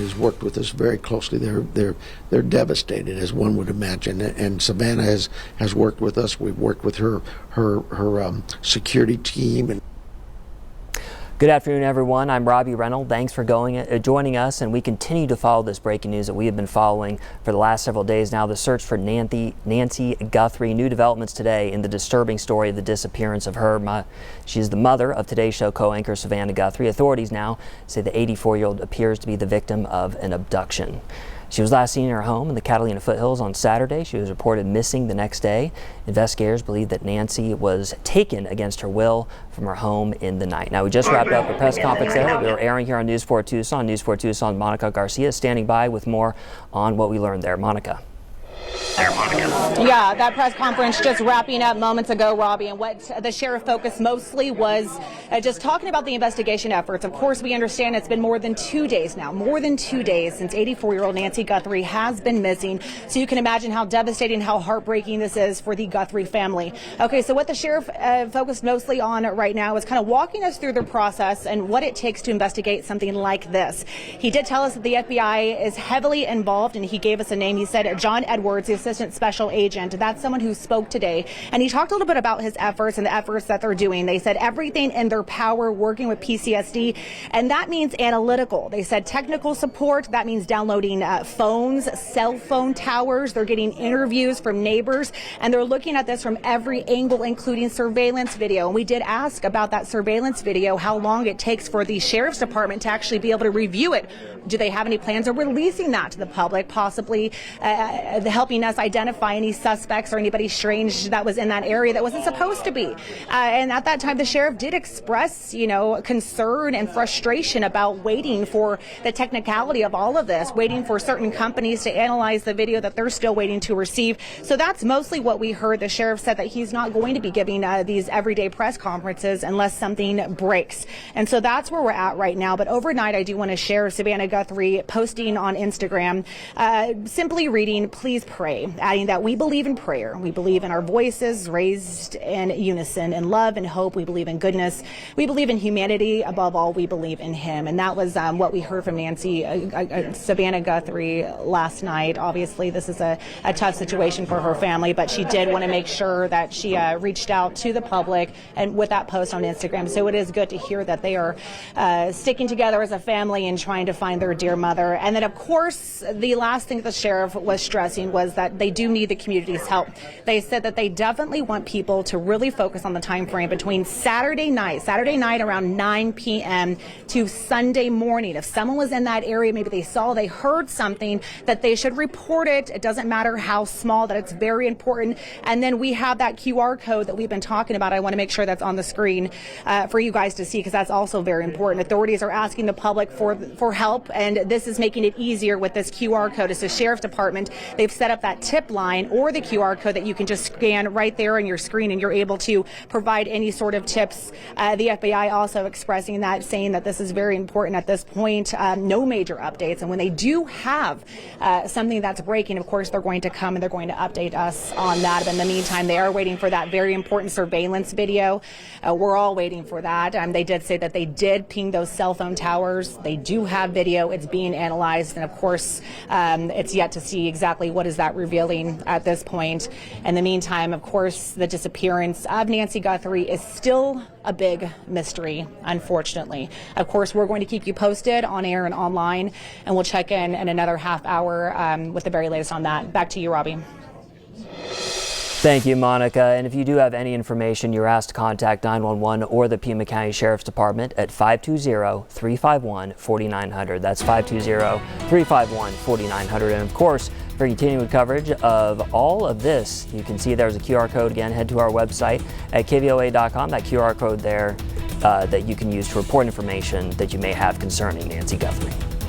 has worked with us very closely. They're devastated, as one would imagine. And Savannah has worked with us. We've worked with her security team. And good afternoon, everyone. I'm Robbie Reynolds. Thanks for joining us, and we continue to follow this breaking news that we have been following for the last several days now. The search for Nancy Guthrie. New developments today in the disturbing story of the disappearance of her. She's the mother of Today's Show co-anchor Savannah Guthrie. Authorities now say the 84-year-old appears to be the victim of an abduction. She was last seen in her home in the Catalina foothills on Saturday. She was reported missing the next day. Investigators believe that Nancy was taken against her will from her home in the night. Now, we just wrapped up a press conference there that we were airing here on News 4 Tucson. News 4 Tucson, Monica Garcia is standing by with more on what we learned there. Monica. Yeah, that press conference just wrapping up moments ago, Robbie, and what the sheriff focused mostly was just talking about the investigation efforts. Of course, we understand it's been more than 2 days now, since 84-year-old Nancy Guthrie has been missing. So you can imagine how devastating, how heartbreaking this is for the Guthrie family. Okay, so what the sheriff focused mostly on right now is kind of walking us through the process and what it takes to investigate something like this. He did tell us that the FBI is heavily involved, and he gave us a name. He said John Edwards, the Assistant Special Agent. That's someone who spoke today, and he talked a little bit about his efforts and the efforts that they're doing. They said everything in their power working with PCSD, and that means analytical. They said technical support. That means downloading phones, cell phone towers. They're getting interviews from neighbors, and they're looking at this from every angle, including surveillance video. And we did ask about that surveillance video, how long it takes for the sheriff's department to actually be able to review it. Do they have any plans of releasing that to the public, possibly helping us identify any suspects or anybody strange that was in that area that wasn't supposed to be? And at that time, the sheriff did express, concern and frustration about waiting for the technicality of all of this, waiting for certain companies to analyze the video that they're still waiting to receive. So that's mostly what we heard. The sheriff said that he's not going to be giving these everyday press conferences unless something breaks. And so that's where we're at right now. But overnight, I do want to share Savannah Guthrie posting on Instagram, simply reading, "Please pray," adding that we believe in prayer. We believe in our voices raised in unison, in love and hope. We believe in goodness. We believe in humanity. Above all, we believe in him. And that was what we heard from Savannah Guthrie last night. Obviously, this is a tough situation for her family, but she did want to make sure that she reached out to the public and with that post on Instagram. So it is good to hear that they are sticking together as a family and trying to find their dear mother. And then, of course, the last thing the sheriff was stressing was that they do need the community's help. They said that they definitely want people to really focus on the time frame between Saturday night around 9 p.m. to Sunday morning. If someone was in that area, maybe they heard something, that they should report it. It doesn't matter how small, that it's very important. And then we have that QR code that we've been talking about. I want to make sure that's on the screen for you guys to see, because that's also very important. Authorities are asking the public for help, and this is making it easier with this QR code. It's the sheriff's department. They've set up that tip line or the QR code that you can just scan right there on your screen, and you're able to provide any sort of tips. The FBI also expressing that, saying that this is very important at this point. No major updates, and when they do have something that's breaking, of course they're going to come and they're going to update us on that. But in the meantime, they are waiting for that very important surveillance video. We're all waiting for that. They did say that they did ping those cell phone towers. They do have video. It's being analyzed, and of course it's yet to see exactly what is that revealing at this point. In the meantime, of course, the disappearance of Nancy Guthrie is still a big mystery, unfortunately. Of course, we're going to keep you posted on air and online, and we'll check in another half hour with the very latest on that. Back to you, Robbie. Thank you, Monica. And if you do have any information, you're asked to contact 911 or the Pima County Sheriff's Department at 520-351-4900. That's 520-351-4900. And of course, for continuing coverage of all of this, you can see there's a QR code. Again, head to our website at KVOA.com. That QR code there that you can use to report information that you may have concerning Nancy Guthrie.